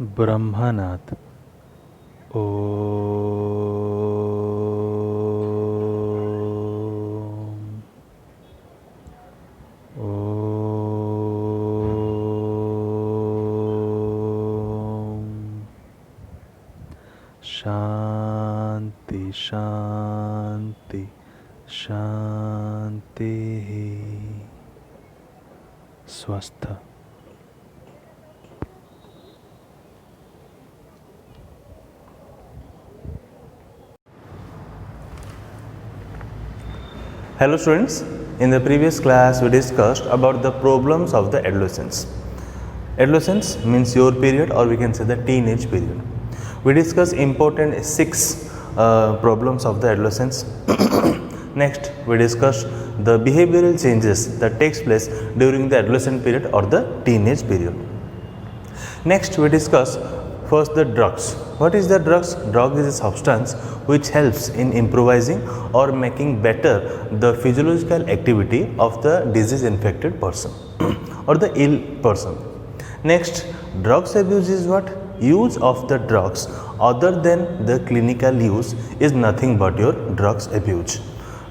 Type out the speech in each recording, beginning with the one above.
ब्रह्मनाथ ओ शांति शांति शांति स्वस्थ। Hello students, in the previous class we discussed about the problems of the adolescence. Adolescence means your period, or we can say the teenage period. We discussed important 6 problems of the adolescence. Next we discussed the behavioral changes that takes place during the adolescent period or the teenage period. Next we discuss first the drugs. What is the drugs? Drug is a substance which helps in improvising or making better the physiological activity of the disease infected person or the ill person. Next, drugs abuse is what? Use of the drugs other than the clinical use is nothing but your drugs abuse.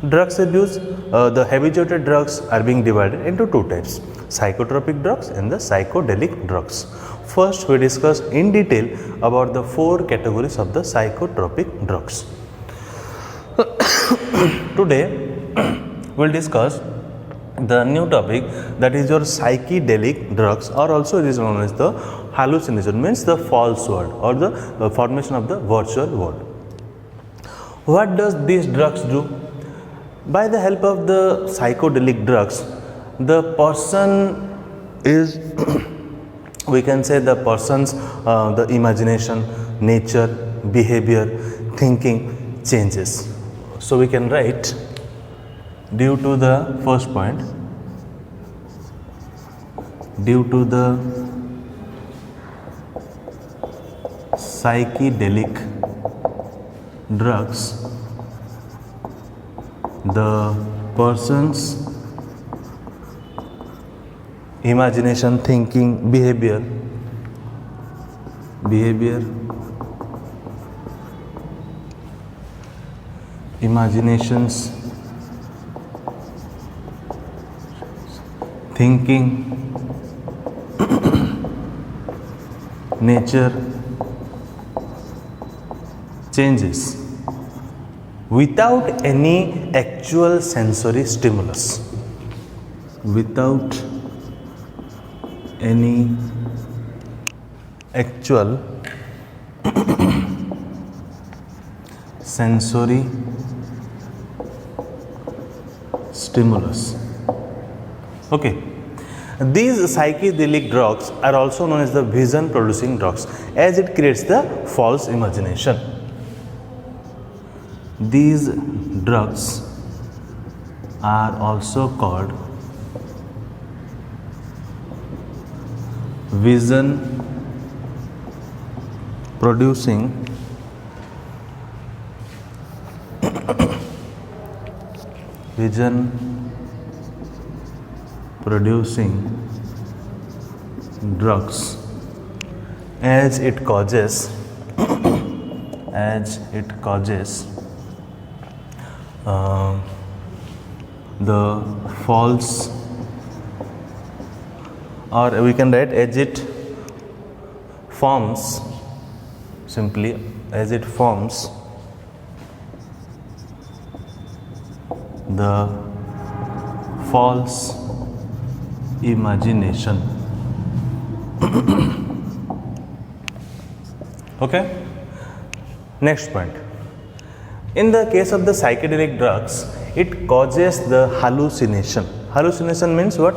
Drugs abuse, the habituated drugs are being divided into 2 types: psychotropic drugs and the psychedelic drugs. First, we discuss in detail about the 4 categories of the psychotropic drugs. Today, we'll discuss the new topic, that is your psychedelic drugs, or also it is known as the hallucination, means the false world or the formation of the virtual world. What does these drugs do? By the help of the psychedelic drugs, the person is we can say the person's the imagination, nature, behavior, thinking changes. So we can write, due to the first point, due to the psychedelic drugs, the person's imagination, thinking, behavior, imaginations, thinking, nature changes without any actual sensory stimulus, without any actual sensory stimulus. Okay. These psychedelic drugs are also known as the vision producing drugs, as it creates the false imagination. These drugs are also called vision producing drugs, as it causes the false, or we can write as it forms, simply as it forms the false imagination. Okay. Next point. In the case of the psychedelic drugs, it causes the hallucination. Hallucination means what?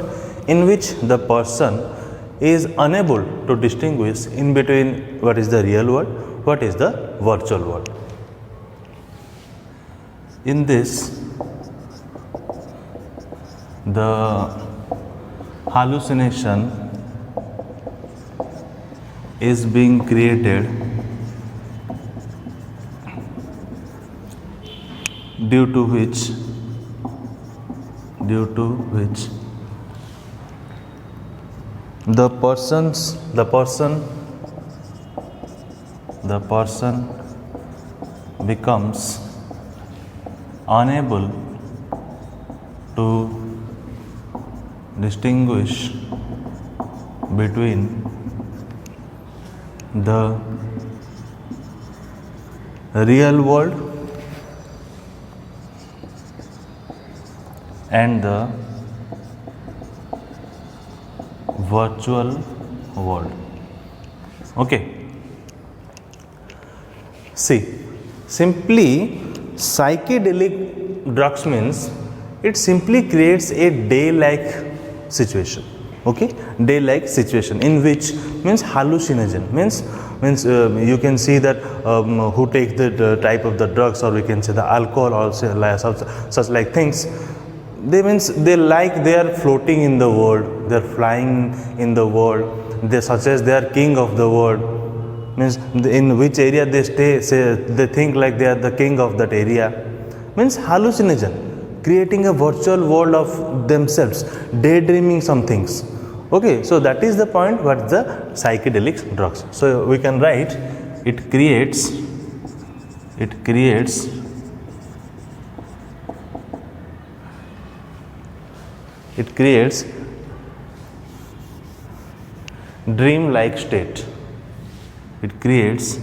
In which the person is unable to distinguish in between what is the real world, what is the virtual world. In this, the hallucination is being created due to which the person the person becomes unable to distinguish between the real world and the virtual world. Okay. See, simply psychedelic drugs means it simply creates a day-like situation. Okay, day-like situation in which means hallucinogen means you can see that who take the type of the drugs, or we can say the alcohol, also such like things. They are floating in the world, they are flying in the world, they such as they are king of the world. Means in which area they stay, say they think like they are the king of that area. Means hallucinogen, creating a virtual world of themselves, daydreaming some things. Okay, so that is the point what the psychedelic drugs. So we can write it creates dream-like state. It creates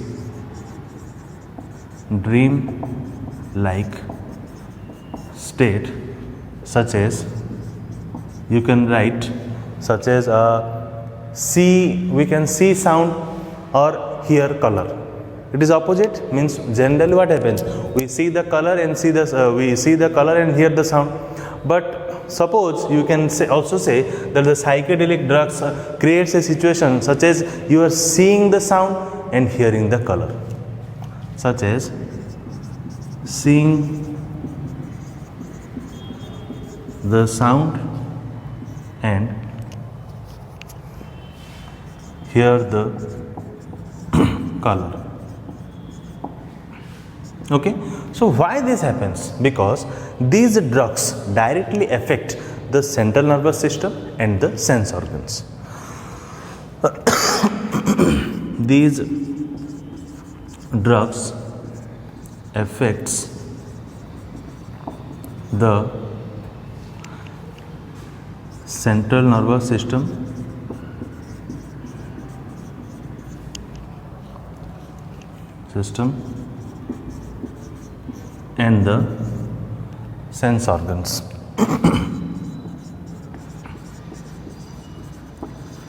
dream-like state, such as you can write, such as we can see sound or hear color. It is opposite, means generally what happens, we see the color and hear the sound. But suppose you can also say that the psychedelic drugs creates a situation such as you are seeing the sound and hearing the color, such as seeing the sound and hear the color. Okay, so why this happens? Because these drugs directly affect the central nervous system and the sense organs. These drugs affects the central nervous system and the sense organs.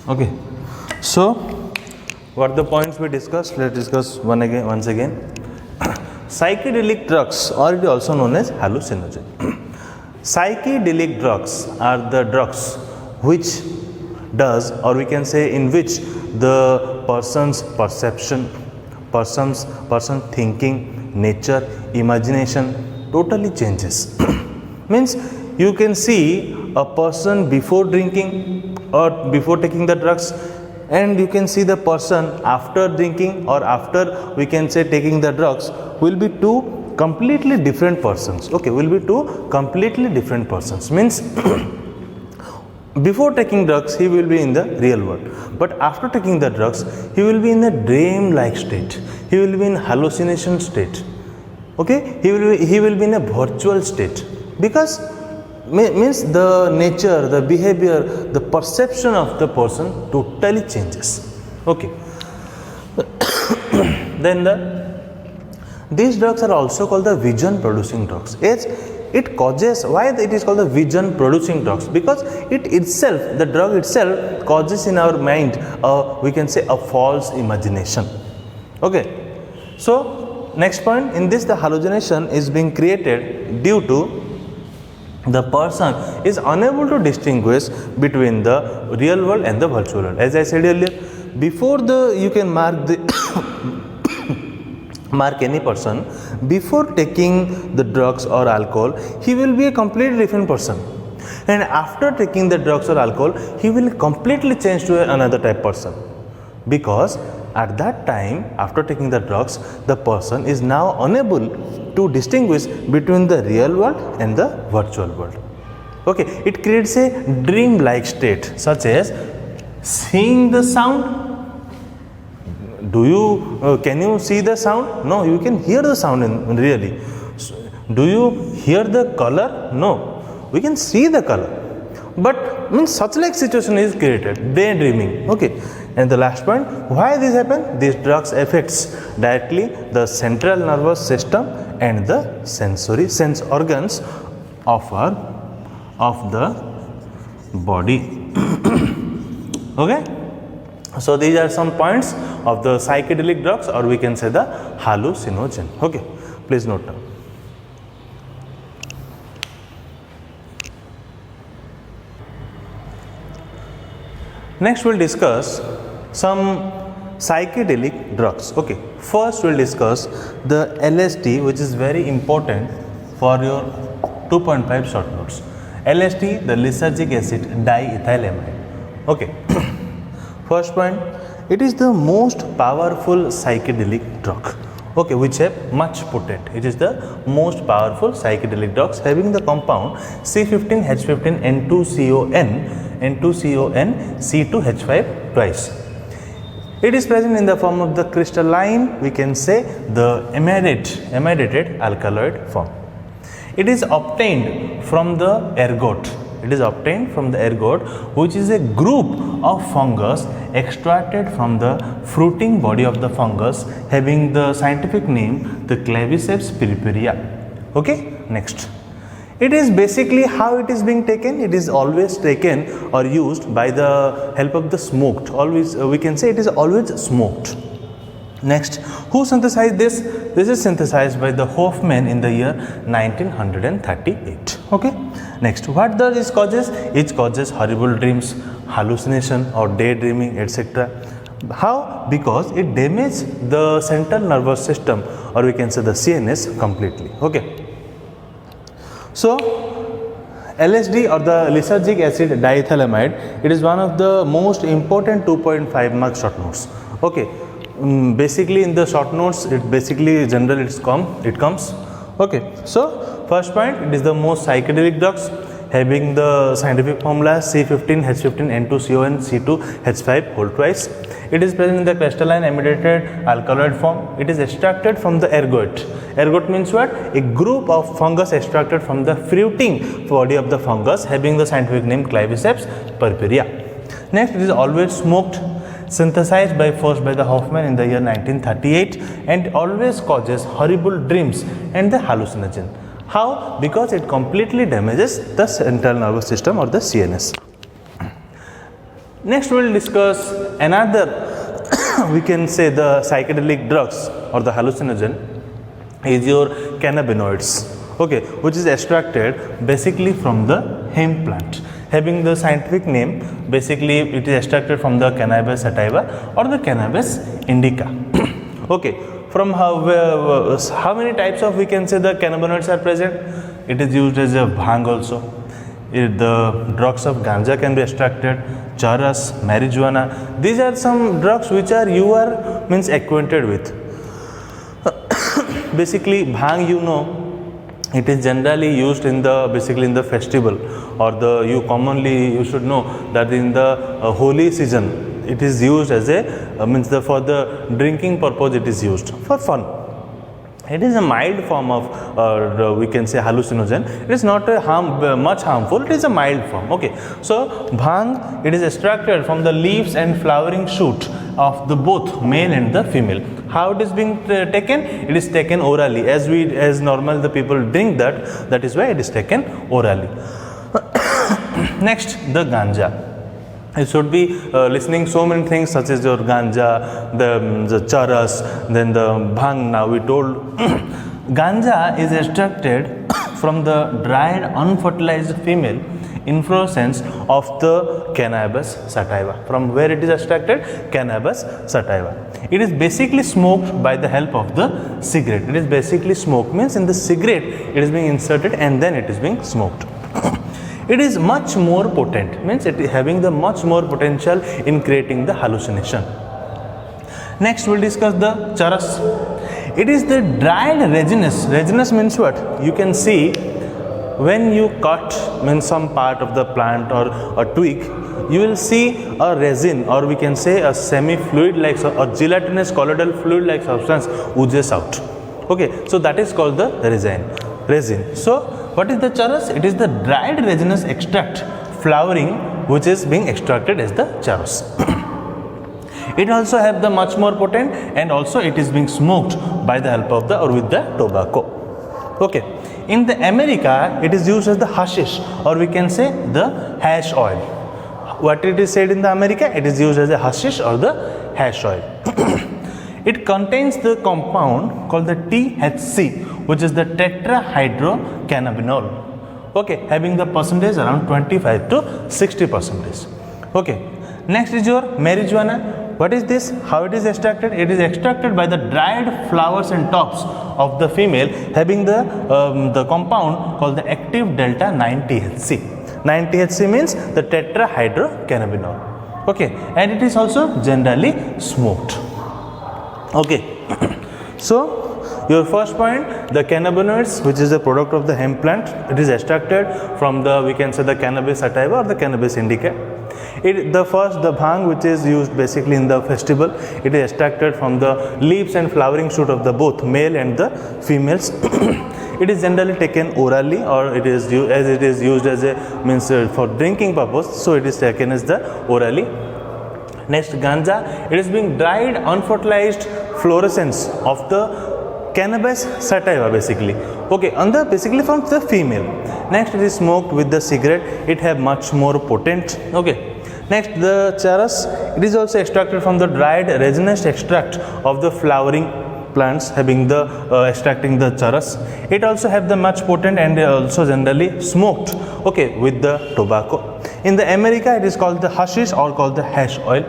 Okay, so what the points we discussed? Let's discuss once again. Psychedelic drugs, or it is also known as hallucinogen. Psychedelic drugs are the drugs which does, or we can say in which the person's perception, person thinking, nature, imagination totally changes. Means you can see a person before drinking or before taking the drugs, and you can see the person after drinking or after, we can say, taking the drugs, will be two completely different persons. Okay, will be two completely different persons. Means before taking drugs he will be in the real world, but after taking the drugs he will be in a dream like state, he will be in hallucination state. Okay, he will be in a virtual state, because means the nature, the behavior, the perception of the person totally changes. Okay. Then these drugs are also called the vision producing drugs. It causes, why it is called the vision producing drugs? Because it itself, the drug itself causes in our mind, we can say, a false imagination. Okay, so next point, in this the hallucination is being created due to the person is unable to distinguish between the real world and the virtual world. As I said earlier, before you can mark any person, before taking the drugs or alcohol, he will be a completely different person, and after taking the drugs or alcohol, he will completely change to another type person, because at that time, after taking the drugs, the person is now unable to distinguish between the real world and the virtual world. Okay, it creates a dream-like state, such as seeing the sound, Do you can you see the sound? No, you can hear the sound really. Do you hear the color? No, we can see the color. But means such like situation is created, daydreaming. Okay, and the last point, why this happen? These drugs affects directly the central nervous system and the sense organs of the body. Okay. So these are some points of the psychedelic drugs, or we can say the hallucinogen. Okay, please note down. Next we'll discuss some psychedelic drugs. Okay, first we'll discuss the LSD, which is very important for your 2.5 short notes. LSD, the lysergic acid diethylamide. Okay. First point, it is the most powerful psychedelic drug, okay, which have much potent. It is the most powerful psychedelic drugs having the compound C15H15N2CON C2H5 twice. It is present in the form of the crystalline, we can say the amidated alkaloid form. It is obtained from the ergot. It is obtained from the ergot, which is a group of fungus extracted from the fruiting body of the fungus, having the scientific name the Claviceps purpurea. Okay, next. It is basically how it is being taken. It is always taken or used by the help of the smoked. Always we can say it is always smoked. Next, who synthesized this? This is synthesized by the Hoffman in the year 1938. Okay. Next, what does it causes? It causes horrible dreams, hallucination or daydreaming, etc. How? Because it damages the central nervous system, or we can say the CNS completely. Okay. So, LSD or the lysergic acid diethylamide, it is one of the most important 2.5 mark short notes. Okay. Basically in the short notes, it basically general it comes. Okay, so first point, it is the most psychedelic drugs having the scientific formula C15H15N2CON C2H5 whole twice. It is present in the crystalline amidated alkaloid form. It is extracted from the ergot. Ergot means what? A group of fungus extracted from the fruiting body of the fungus, having the scientific name Claviceps purpurea. Next, it is always smoked, synthesized first by the Hoffman in the year 1938, and always causes horrible dreams and the hallucinogen. How? Because it completely damages the central nervous system or the CNS. Next we will discuss another we can say the psychedelic drugs or the hallucinogen is your cannabinoids, okay, which is extracted basically from the hemp plant, having the scientific name, basically it is extracted from the Cannabis sativa or the Cannabis indica. Okay, from how many types of we can say the cannabinoids are present? It is used as a bhang also. The drugs of ganja can be extracted, charas, marijuana. These are some drugs which you are means acquainted with. Basically bhang, you know, it is generally used in the basically in the festival, or you should know that in the holy season it is used as a for the drinking purpose. It is used for fun. It is a mild form of we can say hallucinogen. It is not much harmful. It is a mild form. Okay, so bhang, it is extracted from the leaves and flowering shoot of the both male and the female. How it is being taken? It is taken orally, as normal the people drink that is why it is taken orally. Next, the ganja. You should be listening so many things such as your ganja, the charas, then the bhang. Now we told ganja is extracted from the dried unfertilized female inflorescence of the Cannabis sativa. From where it is extracted? Cannabis sativa. It is basically smoked by the help of the cigarette. It is basically smoked means in the cigarette it is being inserted and then it is being smoked. It is much more potent, means it is having the much more potential in creating the hallucination. Next we will discuss the charas. It is the dried resinous. Resinous means what? You can see when you cut some part of the plant or a twig, you will see a resin, or we can say a semi-fluid like or gelatinous colloidal fluid like substance oozes out. Okay, so that is called the resin. So what is the charas? It is the dried resinous extract flowering which is being extracted as the charas. It also have the much more potent, and also it is being smoked by the help of the or with the tobacco. Okay, in the America it is used as the hashish, or we can say the hash oil. What it is said in the America, it is used as a hashish or the hash oil. It contains the compound called the THC, which is the tetrahydrocannabinol. Okay, having the percentage around 25 to 60%. Okay, next is your marijuana. What is this? How it is extracted? It is extracted by the dried flowers and tops of the female, having the compound called the active delta 9-THC. 9-THC means the tetrahydrocannabinol. Okay, and it is also generally smoked. Okay, so your first point, the cannabinoids, which is a product of the hemp plant, it is extracted from the, we can say, the cannabis sativa or the cannabis indica. The bhang, which is used basically in the festival, it is extracted from the leaves and flowering shoot of the both male and the females. It is generally taken orally, or it is used as a means for drinking purpose, so it is taken as the orally. Next, ganja, it is being dried unfertilized fluorescence of the cannabis sativa basically. Okay, basically from the female. Next, it is smoked with the cigarette. It have much more potent. Okay. Next, the charas, it is also extracted from the dried resinous extract of the flowering plants, having the extracting the charas. It also have the much potent and also generally smoked. Okay, with the tobacco. In the America, it is called the hashish or called the hash oil.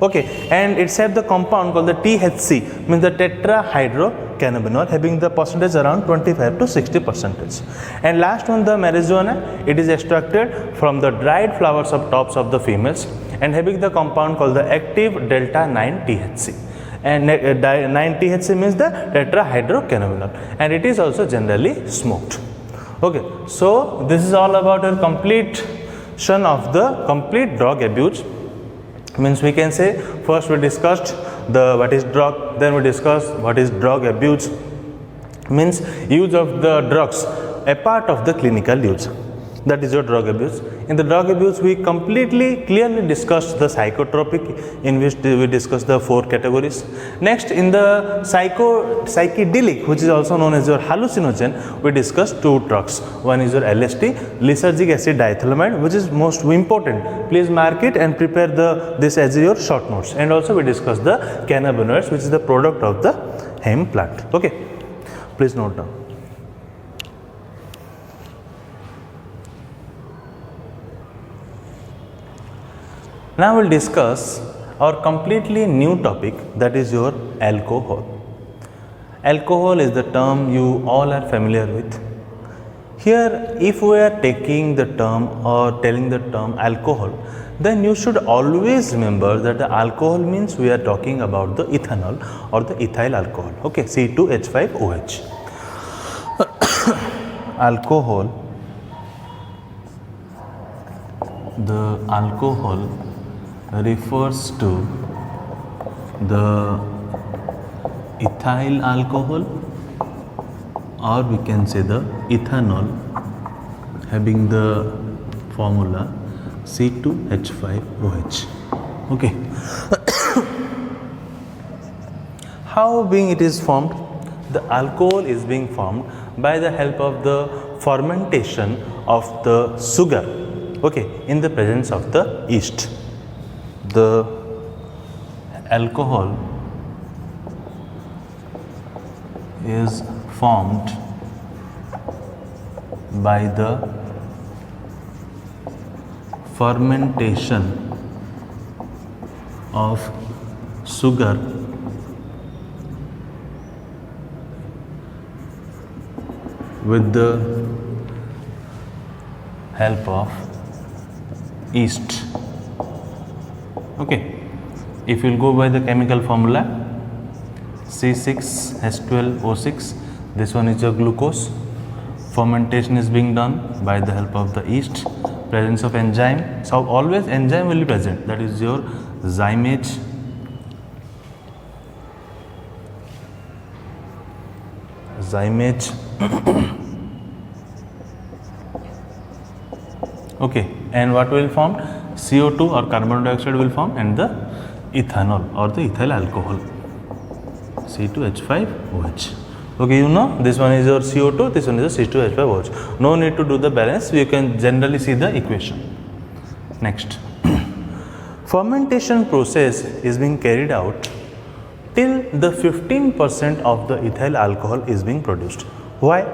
Okay, and it's have the compound called the THC, means the tetrahydrocannabinol, having the percentage around 25 to 60%. And last one, the marijuana, it is extracted from the dried flowers of tops of the females, and having the compound called the active delta 9-THC. And 9-THC means the tetrahydrocannabinol, and it is also generally smoked. Okay, so this is all about a completion of the complete drug abuse. Means we can say, first we discussed what is drug, then we discussed what is drug abuse, means use of the drugs a part of the clinical use. That is your drug abuse. In the drug abuse, we completely clearly discussed the psychotropic, in which we discussed the 4 categories. Next, in the psychedelic, which is also known as your hallucinogen, we discussed 2 drugs. One is your LSD, lysergic acid diethylamide, which is most important. Please mark it and prepare this as your short notes. And also we discussed the cannabinoids, which is the product of the hemp plant. Okay, please note down. Now we'll discuss our completely new topic, that is your alcohol. Alcohol is the term you all are familiar with. Here, if we are taking the term or telling the term alcohol, then you should always remember that the alcohol means we are talking about the ethanol or the ethyl alcohol. Okay, C2H5OH. Alcohol, the alcohol refers to the ethyl alcohol, or we can say the ethanol, having the formula C2H5OH. Okay. How being it is formed? The alcohol is being formed by the help of the fermentation of the sugar, okay, in the presence of the yeast. The alcohol is formed by the fermentation of sugar with the help of yeast. Okay, if you will go by the chemical formula C6H12O6, this one is your glucose. Fermentation is being done by the help of the yeast. presence of enzyme. So always enzyme will be present, that is your zymase, okay, and what will form? CO2 or carbon dioxide will form, and the ethanol or the ethyl alcohol, C2H5OH. Okay, you know this one is your CO2, this one is your C2H5OH. No need to do the balance, you can generally see the equation. Next, fermentation process is being carried out till the 15% of the ethyl alcohol is being produced. Why?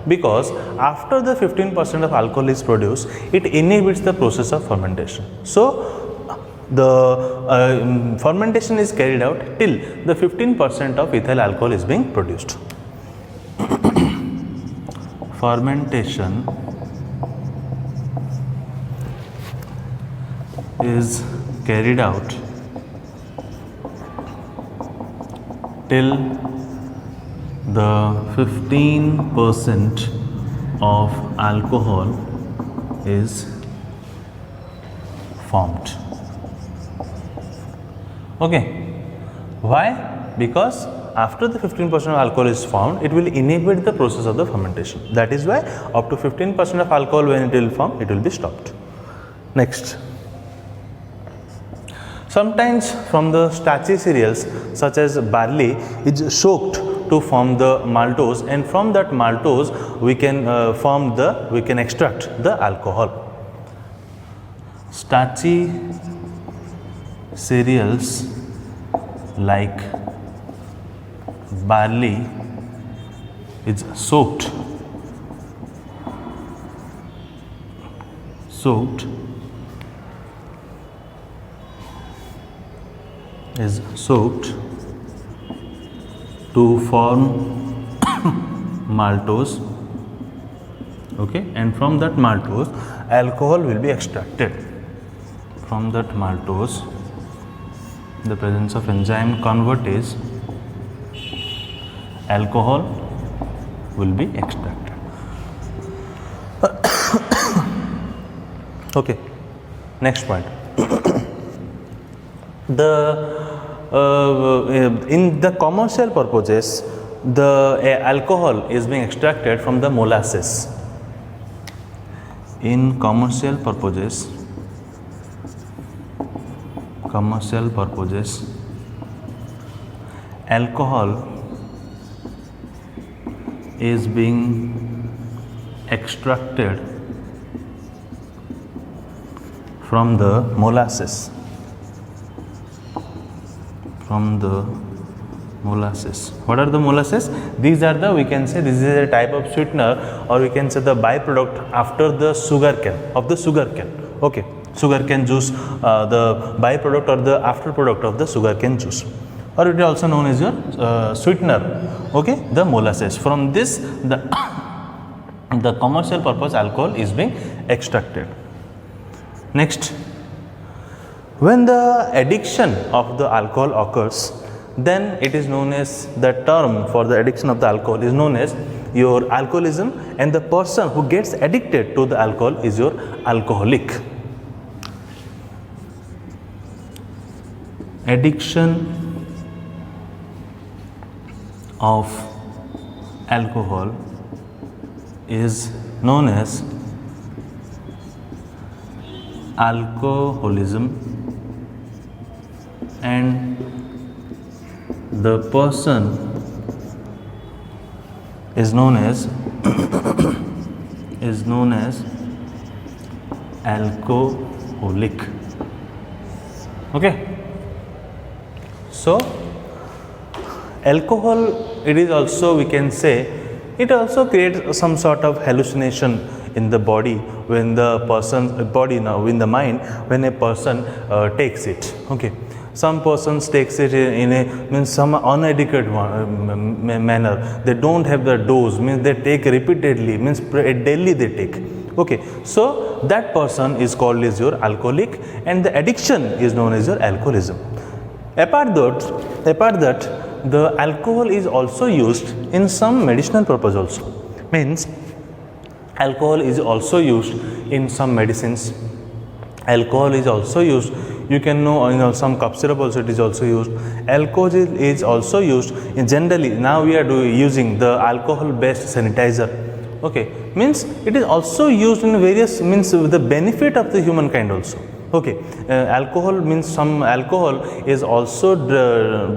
Because after the 15% of alcohol is produced, it inhibits the process of fermentation. So the fermentation is carried out till the 15% of ethyl alcohol is being produced. Fermentation is carried out till the 15% of alcohol is formed. Okay, why? Because after the 15% of alcohol is formed, it will inhibit the process of the fermentation. That is why up to 15% of alcohol, when it will form, it will be stopped. Next, sometimes from the starchy cereals such as barley is soaked to form the maltose, and from that maltose we can extract the alcohol. Starchy cereals like barley is soaked to form maltose, okay, and from that maltose alcohol will be extracted. From that maltose, the presence of enzyme convertase, alcohol will be extracted. Okay, next point. In the commercial purposes, the alcohol is being extracted from the molasses. In commercial purposes, alcohol is being extracted from the molasses. What are the molasses? These are the, we can say this is a type of sweetener, or we can say the byproduct after the sugarcane, of the sugarcane. Okay, sugarcane juice, the byproduct or the after product of the sugarcane juice, or it is also known as your sweetener. Okay, the molasses. From this the commercial purpose alcohol is being extracted. Next, when the addiction of the alcohol occurs, then it is known as, the term for the addiction of the alcohol is known as your alcoholism, and the person who gets addicted to the alcohol is your alcoholic. Addiction of alcohol is known as alcoholism, and the person is known as alcoholic. Okay, so alcohol, it is also, we can say, it also creates some sort of hallucination in the body when the person's body, now in the mind, when a person takes it. Okay, some persons takes it in a some uneducated manner. They don't have the dose, means they take repeatedly, means daily they take. Okay, so that person is called as your alcoholic, and the addiction is known as your alcoholism. Apart that, the alcohol is also used in some medicinal purpose also. Means alcohol is also used in some medicines. Alcohol is also used. You can know, some cough syrup also it is also used. Alcohol is also used in generally. Now we are using the alcohol based sanitizer. Okay, means it is also used in various, means the benefit of the humankind also. Okay, alcohol means some alcohol is also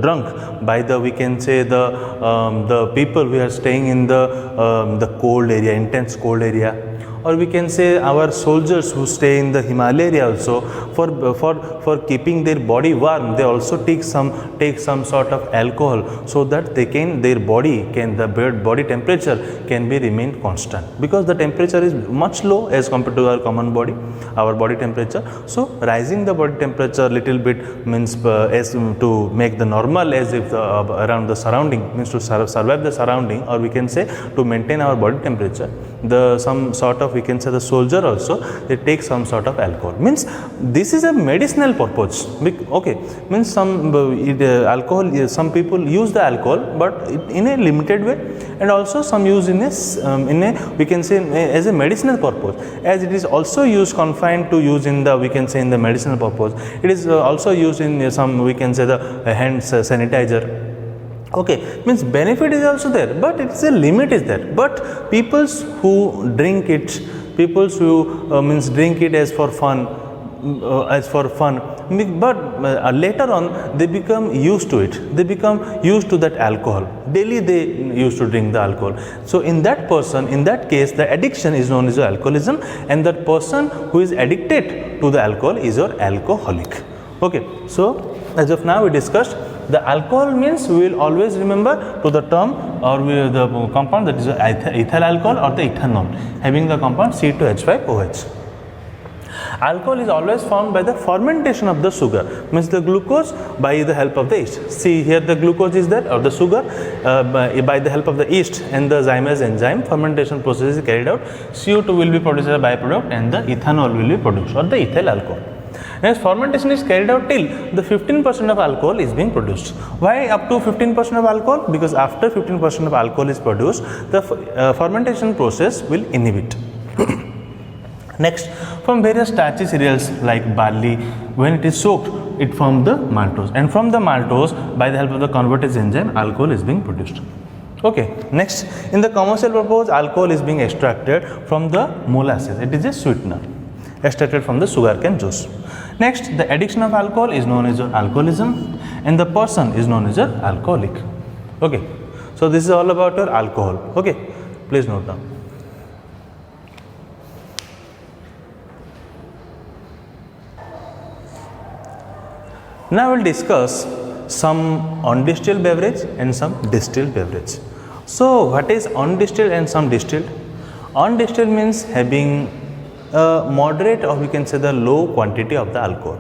drunk by the, we can say, the people who are staying in the cold area, intense cold area, or we can say our soldiers who stay in the Himalaya area also, for keeping their body warm, they also take some sort of alcohol, so that they can, their body can, the body temperature can be remain constant, because the temperature is much low as compared to our common body, our body temperature. So rising the body temperature little bit means as to make the normal as if around the surrounding, means to survive the surrounding, or we can say to maintain our body temperature. The some sort of, we can say, the soldier also, they take some sort of alcohol, means this is a medicinal purpose. Okay, means some alcohol, some people use the alcohol, but in a limited way, and also some use in a we can say as a medicinal purpose, as it is also used confined to use in the, we can say, in the medicinal purpose. It is also used in some, we can say, the hand sanitizer. Okay, means benefit is also there, but it's a limit is there. But peoples who drink it, peoples who means drink it as for fun, but later on they become used to it. They become used to that alcohol. Daily they used to drink the alcohol. So in that person, in that case, the addiction is known as alcoholism, and that person who is addicted to the alcohol is your alcoholic. Okay, so as of now we discussed the alcohol, means we will always remember to the term or the compound that is ethyl alcohol or the ethanol having the compound C2H5OH. Alcohol is always formed by the fermentation of the sugar, means the glucose by the help of the yeast. See here the glucose is there, or the sugar by the help of the yeast and the zymase enzyme, fermentation process is carried out. CO2 will be produced as a byproduct and the ethanol will be produced, or the ethyl alcohol. Next, fermentation is carried out till the 15% of alcohol is being produced. Why up to 15% of alcohol? Because after 15% of alcohol is produced, the fermentation process will inhibit. Next, from various starchy cereals like barley, when it is soaked, it forms the maltose, and from the maltose, by the help of the convertase enzyme, alcohol is being produced. Okay. Next, in the commercial purpose, alcohol is being extracted from the molasses. It is a sweetener extracted from the sugarcane juice. Next, the addiction of alcohol is known as alcoholism, and the person is known as an alcoholic. Okay. So this is all about your alcohol. Okay. Please note down. Now we will discuss some undistilled beverage and some distilled beverage. So what is undistilled and some distilled? Undistilled means having a moderate, or we can say the low quantity of the alcohol.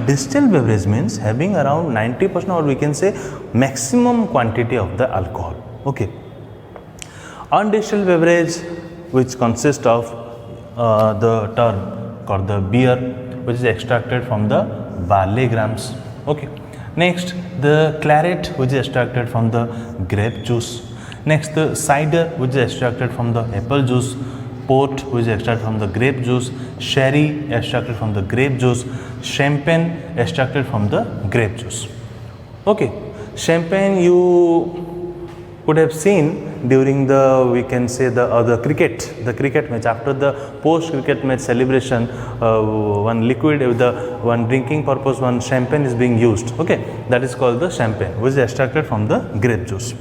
Distilled beverage means having around 90%, or we can say maximum quantity of the alcohol. Okay. Undistilled beverage, which consists of the term called the beer, which is extracted from the barley grams. Okay. Next, the claret, which is extracted from the grape juice. Next, the cider, which is extracted from the apple juice. Port, which is extracted from the grape juice. Sherry, extracted from the grape juice. Champagne, extracted from the grape juice. Okay. Champagne you could have seen during the, we can say, the cricket match. After the post cricket match celebration, one liquid with the one drinking purpose, one champagne is being used. Okay, that is called the champagne, which is extracted from the grape juice.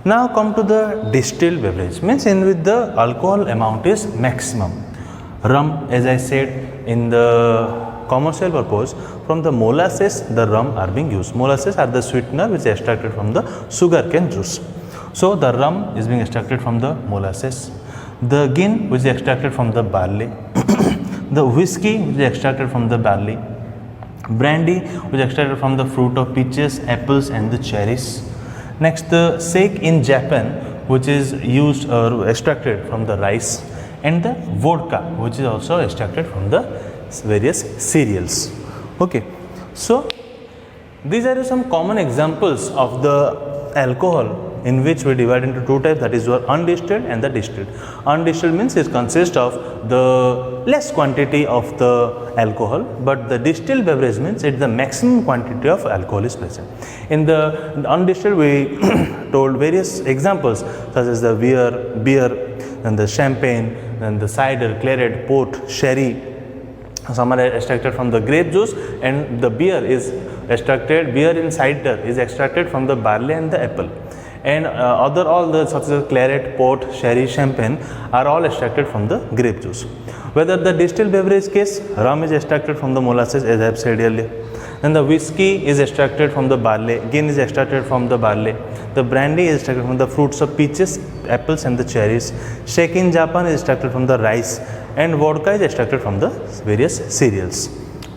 Now come to the distilled beverage, means in which the alcohol amount is maximum. Rum, as I said, in the commercial purpose, from the molasses the rum are being used. Molasses are the sweetener which is extracted from the sugarcane juice. So the rum is being extracted from the molasses. The gin, which is extracted from the barley. The whiskey, which is extracted from the barley. Brandy, which is extracted from the fruit of peaches, apples and the cherries. Next, the sake in Japan, which is used or extracted from the rice, and the vodka, which is also extracted from the various cereals. Okay, so these are some common examples of the alcohol in which we divide into two types, that is your undistilled and the distilled. Undistilled means it consists of the less quantity of the alcohol, but the distilled beverage means it's the maximum quantity of alcohol is present. In the undistilled we told various examples such as the beer and the champagne and the cider, claret, port, sherry. Some are extracted from the grape juice, and the beer in cider is extracted from the barley and the apple, and all the such as claret, port, sherry, champagne are all extracted from the grape juice. Whether the distilled beverage case, rum is extracted from the molasses, as I have said earlier. Then the whiskey is extracted from the barley, gin is extracted from the barley. The brandy is extracted from the fruits of peaches, apples and the cherries. Shake in Japan is extracted from the rice, and vodka is extracted from the various cereals.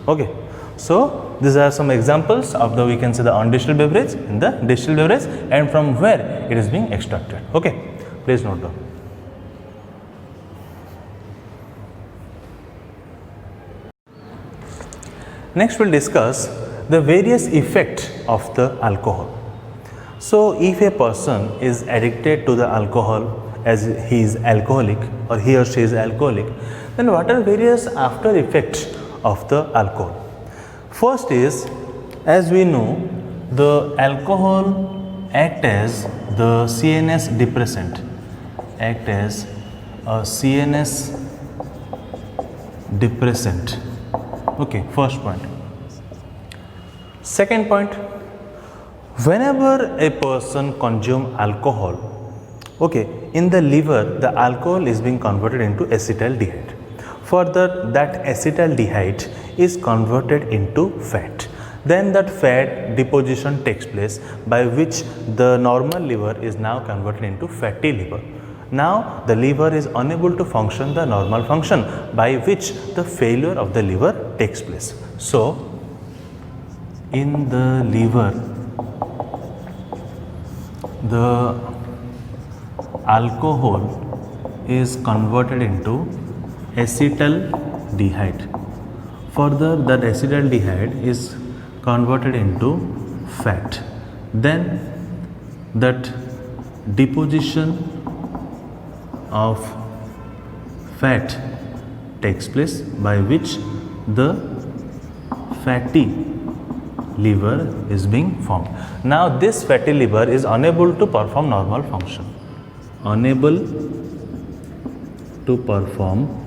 Okay, so these are some examples of the, we can say, the undistilled beverage and the distilled beverage, and from where it is being extracted. Okay, please note down. Next we'll discuss the various effects of the alcohol. So if a person is addicted to the alcohol, as he is alcoholic or he or she is alcoholic, then what are various after effects of the alcohol? First is, as we know, the alcohol act as the CNS depressant, act as a CNS depressant. Okay, first point. Second point, whenever a person consumes alcohol, okay, in the liver the alcohol is being converted into acetaldehyde. Further, that acetaldehyde is converted into fat. Then that fat deposition takes place, by which the normal liver is now converted into fatty liver. Now the liver is unable to function the normal function, by which the failure of the liver takes place. So in the liver, the alcohol is converted into acetaldehyde. Further, that acetaldehyde is converted into fat. Then that deposition of fat takes place, by which the fatty liver is being formed. Now this fatty liver is unable to perform normal function, unable to perform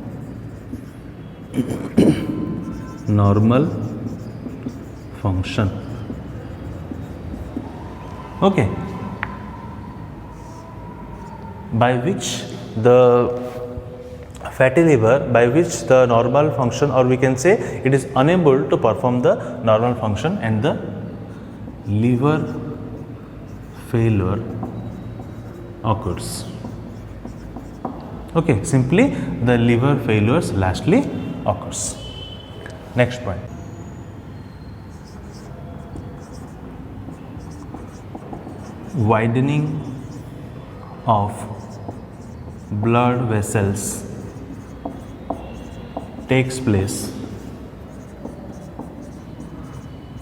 normal function. Okay, by which the fatty liver, by which the normal function, or we can say it is unable to perform the normal function, and the liver failure occurs. Okay, simply the liver failures lastly occurs. Next point. Widening of blood vessels takes place,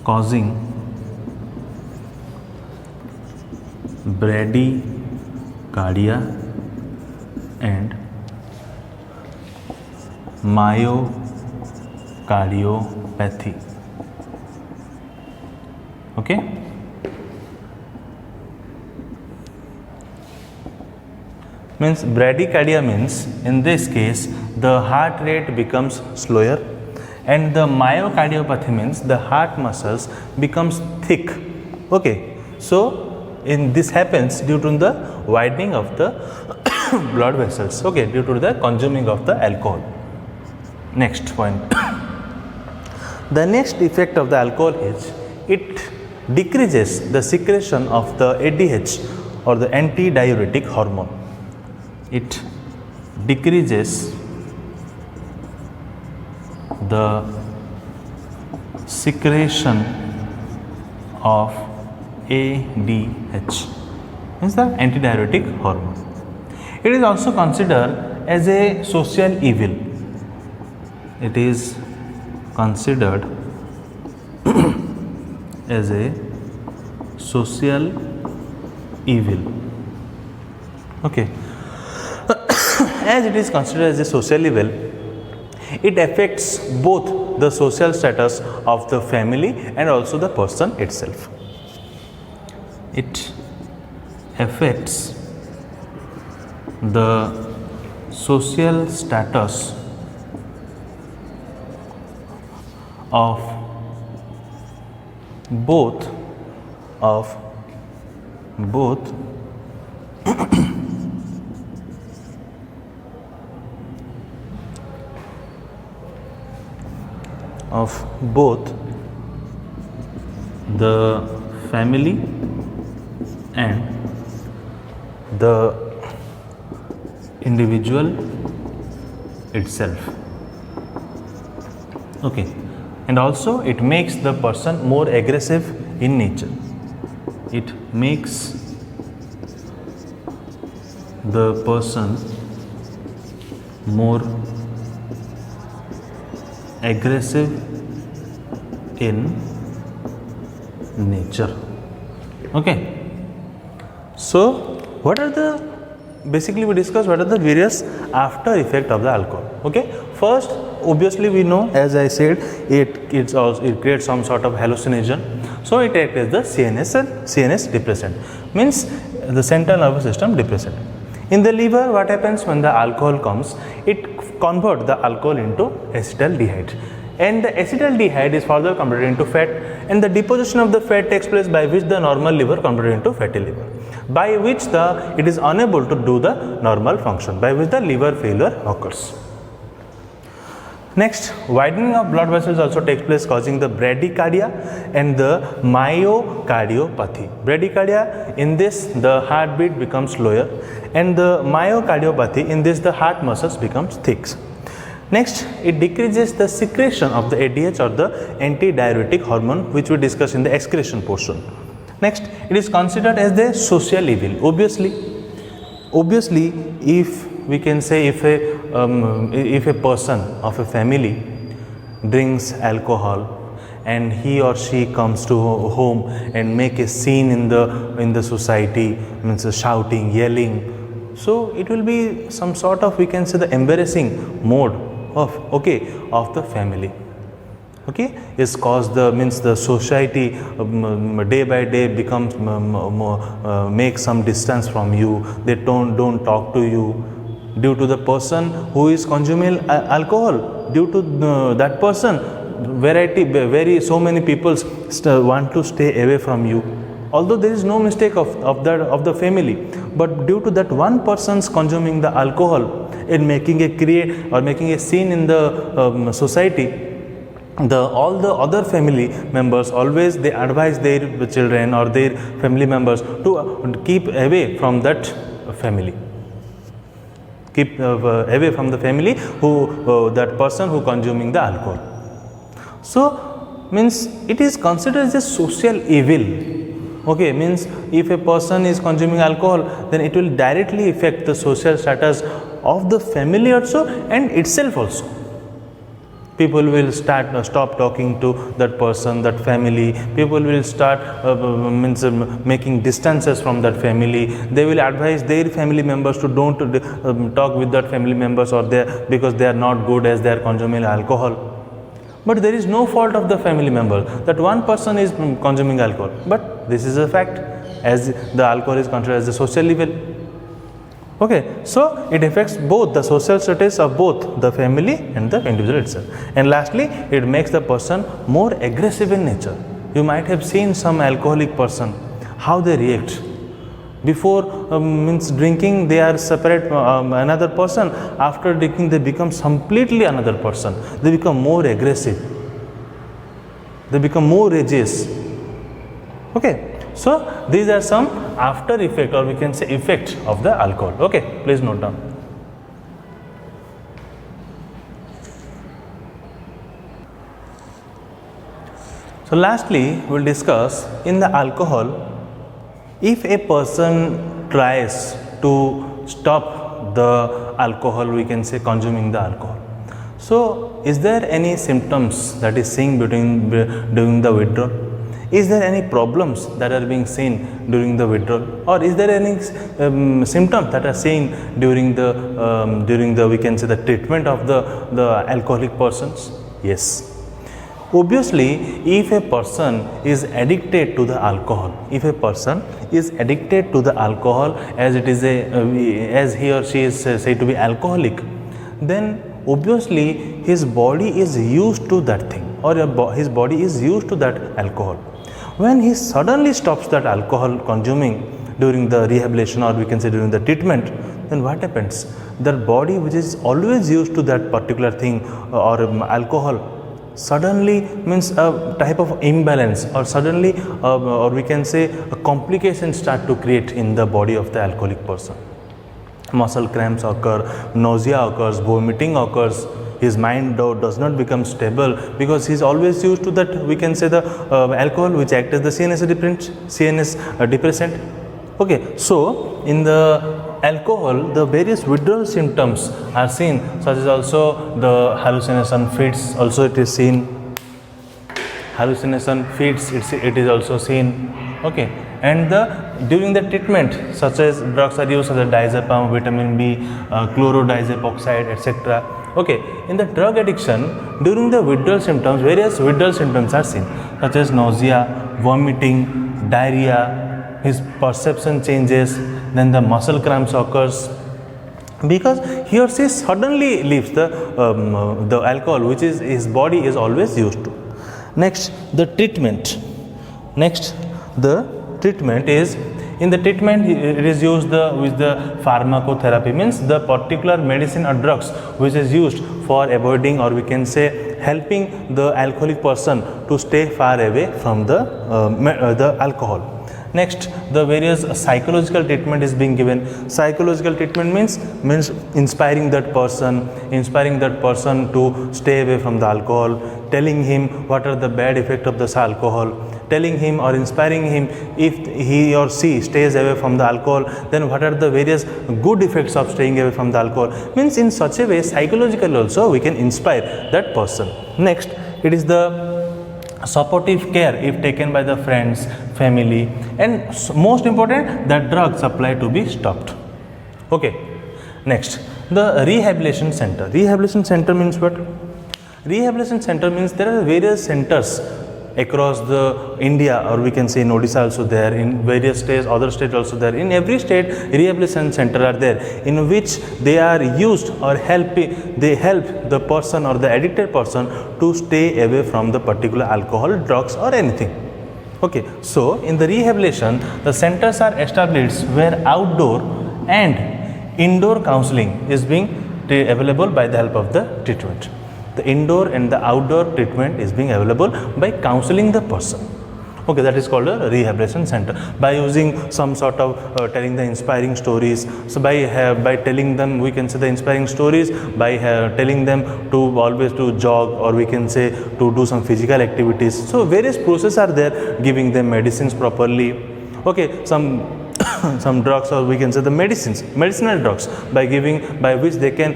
causing bradycardia and myocardiopathy. Okay, means bradycardia means, in this case the heart rate becomes slower, and the myocardiopathy means the heart muscles becomes thick. Okay, so in this happens due to the widening of the blood vessels, okay, due to the consuming of the alcohol. Next point. The next effect of the alcohol is it decreases the secretion of the ADH, or the antidiuretic hormone. It decreases the secretion of ADH, means the antidiuretic hormone. It is also considered as a social evil. It is considered as a social evil. Okay. As it is considered as a social evil, it affects both the social status of the family and also the person itself. It affects the social status of both of both the family and the individual itself. Okay, and also it makes the person more aggressive in nature. It makes the person more aggressive in nature. Okay, so what are the, basically we discussed what are the various after effect of the alcohol. Okay, first obviously we know, as I said, it creates some sort of hallucination, so it acts as the CNS depressant, means the central nervous system depressant. In the liver, what happens when the alcohol comes? It converts the alcohol into acetaldehyde, and the acetaldehyde is further converted into fat, and the deposition of the fat takes place by which the normal liver converted into fatty liver, by which it is unable to do the normal function, by which the liver failure occurs. Next, widening of blood vessels also takes place, causing the bradycardia and the myocardiopathy. Bradycardia, in this the heartbeat becomes lower, and the myocardiopathy, in this the heart muscles becomes thick. Next, it decreases the secretion of the ADH or the antidiuretic hormone, which we discussed in the excretion portion. Next, it is considered as the social evil. Obviously, if we can say, if a person of a family drinks alcohol and he or she comes to home and make a scene in the society, means shouting, yelling, so it will be some sort of, we can say, the embarrassing mode of the family. Okay, is caused the society day by day becomes make some distance from you. They don't talk to you due to the person who is consuming alcohol. Due to that person, so many people want to stay away from you, although there is no mistake of the family, but due to that one person's consuming the alcohol and making a scene in the society, all the other family members always they advise their children or their family members to keep away from that family. Keep away from the family that person who consuming the alcohol. So means it is considered as a social evil. Okay, means if a person is consuming alcohol, then it will directly affect the social status of the family also and itself also. People will stop talking to that person, that family. People will start making distances from that family. They will advise their family members to don't talk with that family members because they are not good as they are consuming alcohol. But there is no fault of the family member that one person is consuming alcohol. But this is a fact, as the alcohol is considered as a social evil. Okay, so it affects both the social status of both the family and the individual itself. And lastly, it makes the person more aggressive in nature. You might have seen some alcoholic person, how they react. Before drinking, they are separate another person. After drinking, they become completely another person. They become more aggressive. They become more rageous. Okay. So these are some after effect, or we can say effect of the alcohol. Okay, please note down. So lastly, we'll discuss in the alcohol, if a person tries to stop the alcohol, we can say consuming the alcohol. So is there any symptoms that is seen during the withdrawal? is there any problems that are being seen during the withdrawal, or is there any symptoms that are seen during the we can say the treatment of the alcoholic persons? Yes. Obviously, if a person is addicted to the alcohol, as it is as he or she is said to be alcoholic, then obviously his body is used to that thing, or his body is used to that alcohol. When he suddenly stops that alcohol consuming during the rehabilitation, or we can say during the treatment, then what happens? The body, which is always used to that particular thing or alcohol, suddenly means a type of imbalance, or suddenly or we can say a complication start to create in the body of the alcoholic person. Muscle cramps occur, nausea occurs, vomiting occurs, his mind does not become stable, because he is always used to that, we can say the alcohol, which acts as the CNS depressant. Okay, so in the alcohol, the various withdrawal symptoms are seen, such as also the hallucination fits, also it is seen. Hallucination fits, it is also seen. Okay, and during the treatment, such as drugs are used, such as diazepam, vitamin B, chlorodiazepoxide, etc. Okay, in the drug addiction, during the withdrawal symptoms, various withdrawal symptoms are seen, such as nausea, vomiting, diarrhea, his perception changes, then the muscle cramps occurs, because he or she suddenly leaves the alcohol, which is his body is always used to. Next, the treatment. Is in the treatment, it is used with the pharmacotherapy, means the particular medicine or drugs which is used for avoiding, or we can say helping the alcoholic person to stay far away from the alcohol. Next, the various psychological treatment is being given. Psychological treatment means inspiring that person to stay away from the alcohol, telling him what are the bad effects of this alcohol, telling him or inspiring him, if he or she stays away from the alcohol, then what are the various good effects of staying away from the alcohol. Means in such a way, psychologically also we can inspire that person. Next, it is the supportive care if taken by the friends, family, and most important, that drug supply to be stopped. Okay. Next, the rehabilitation center. Rehabilitation center means what? Rehabilitation center means there are various centers across the India, or we can say in Odisha also there, in various states, other states also there. In every state, rehabilitation center are there, in which they are used or they help the person or the addicted person to stay away from the particular alcohol, drugs, or anything. Okay, so in the rehabilitation, the centers are established where outdoor and indoor counseling is being available by the help of the treatment. The indoor and the outdoor treatment is being available by counseling the person. Okay, that is called a rehabilitation center. By using some sort of telling the inspiring stories. So by telling them, we can say the inspiring stories, by telling them to always to jog, or we can say to do some physical activities. So various processes are there, giving them medicines properly. Okay, some drugs, or we can say the medicinal drugs, by which they can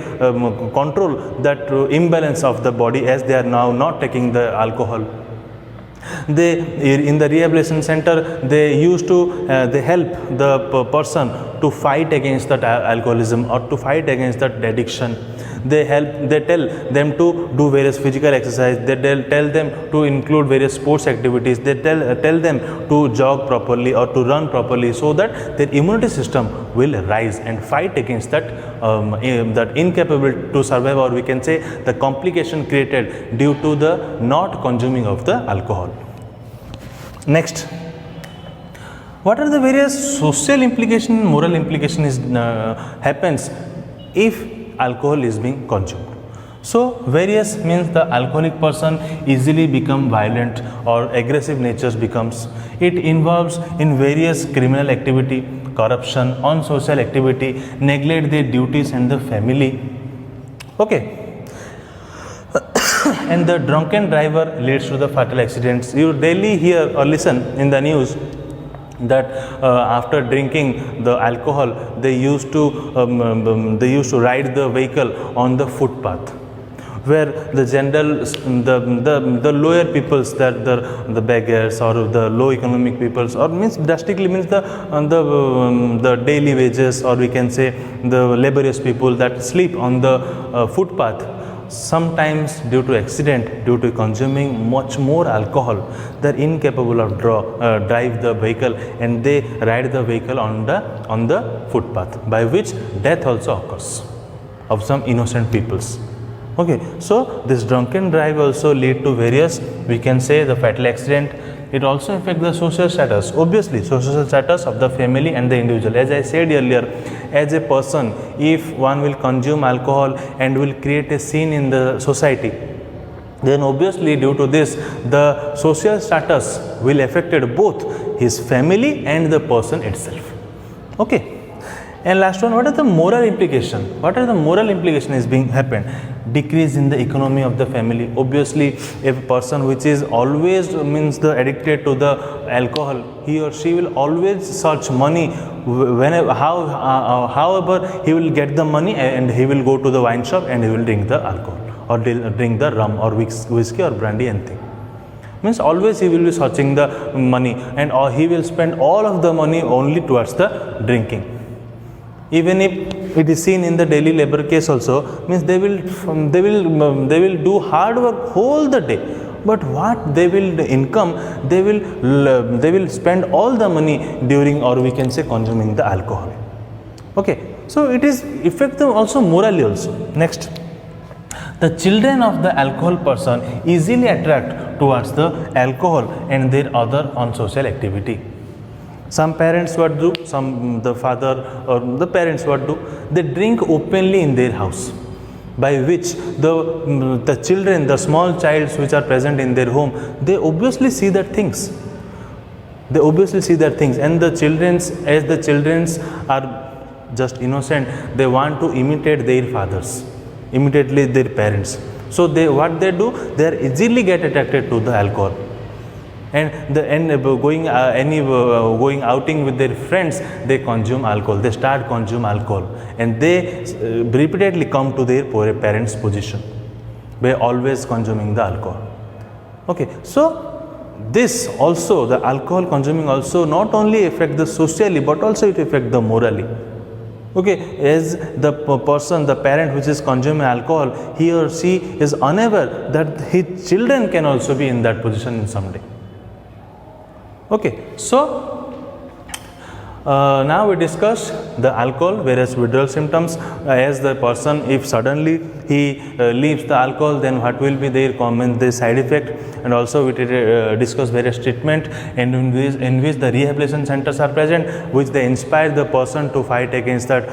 control that imbalance of the body, as they are now not taking the alcohol. In the rehabilitation center, they help the person to fight against that alcoholism, or to fight against that addiction. They tell them to do various physical exercise. They tell them to include various sports activities. They tell them to jog properly or to run properly, so that their immunity system will rise and fight against that incapability to survive, or we can say the complication created due to the not consuming of the alcohol. Next, what are the various social implication, moral implication happens if alcohol is being consumed? So various means the alcoholic person easily become violent, or aggressive natures becomes. It involves in various criminal activity, corruption, unsocial activity, neglect their duties and the family. Okay. And the drunken driver leads to the fatal accidents. You daily hear or listen in the news that after drinking the alcohol, they used to ride the vehicle on the footpath. where the general, the lower peoples, that the beggars or the low economic peoples, or means drastically means the daily wages, or we can say the laborious people that sleep on the footpath, sometimes due to accident, due to consuming much more alcohol, they are incapable of drive the vehicle, and they ride the vehicle on the footpath, by which death also occurs of some innocent peoples. Okay, so this drunken drive also lead to various, we can say, the fatal accident. It also affects the social status, obviously social status of the family and the individual. As I said earlier, as a person, if one will consume alcohol and will create a scene in the society, then obviously due to this the social status will affected both his family and the person itself. Okay. And last one, what are the moral implication? What are the moral implication is being happened? Decrease in the economy of the family. Obviously, if a person which is always means the addicted to the alcohol, he or she will always search money whenever, however he will get the money, and he will go to the wine shop and he will drink the alcohol, or drink the rum or whiskey or brandy, anything. Means always he will be searching the money, and or he will spend all of the money only towards the drinking. Even if it is seen in the daily labor case also, means they will do hard work whole the day, but what they will income, they will spend all the money during, or we can say, consuming the alcohol. Okay, so it is affect them also morally also. Next, the children of the alcohol person easily attract towards the alcohol and their other unsocial activity. Some parents what do, the father or the parents what do, they drink openly in their house, by which the children, the small childs which are present in their home, they obviously see that things. And the childrens, as the childrens are just innocent, they want to imitate their fathers, immediately their parents. So what they do, they are easily get attracted to the alcohol. And going outing with their friends, they consume alcohol. They start consume alcohol, and they repeatedly come to their parents' position by always consuming the alcohol. Okay, so this also, the alcohol consuming also not only affect the socially, but also it affect the morally. Okay, as the person, the parent which is consuming alcohol, he or she is unaware that his children can also be in that position in some day. Okay, so now we discussed the alcohol, various withdrawal symptoms. As the person, if suddenly he leaves the alcohol, then what will be their the side effect, and also we discuss various treatment, and in which the rehabilitation centers are present, which they inspire the person to fight against that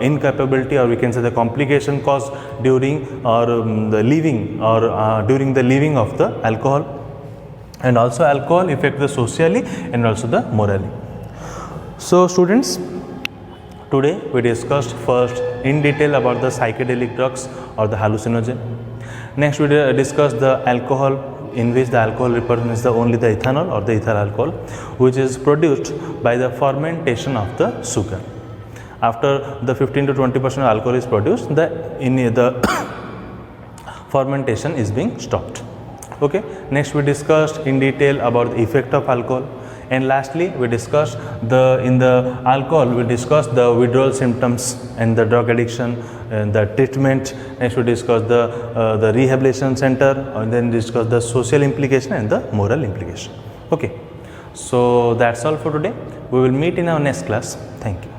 incapability, or we can say the complication caused during or the leaving or during the leaving of the alcohol. And also alcohol affect the socially and also the morally. So students, today we discussed first in detail about the psychedelic drugs or the hallucinogen. Next we discussed the alcohol, in which the alcohol represents only the ethanol or the ethyl alcohol, which is produced by the fermentation of the sugar. After the 15 to 20% alcohol is produced, the fermentation is being stopped. Okay, next we discussed in detail about the effect of alcohol, and lastly we discussed in the alcohol we discussed the withdrawal symptoms and the drug addiction and the treatment. Next we discussed the rehabilitation center, and then discussed the social implication and the moral implication. Okay, so that's all for today. We will meet in our next class. Thank you.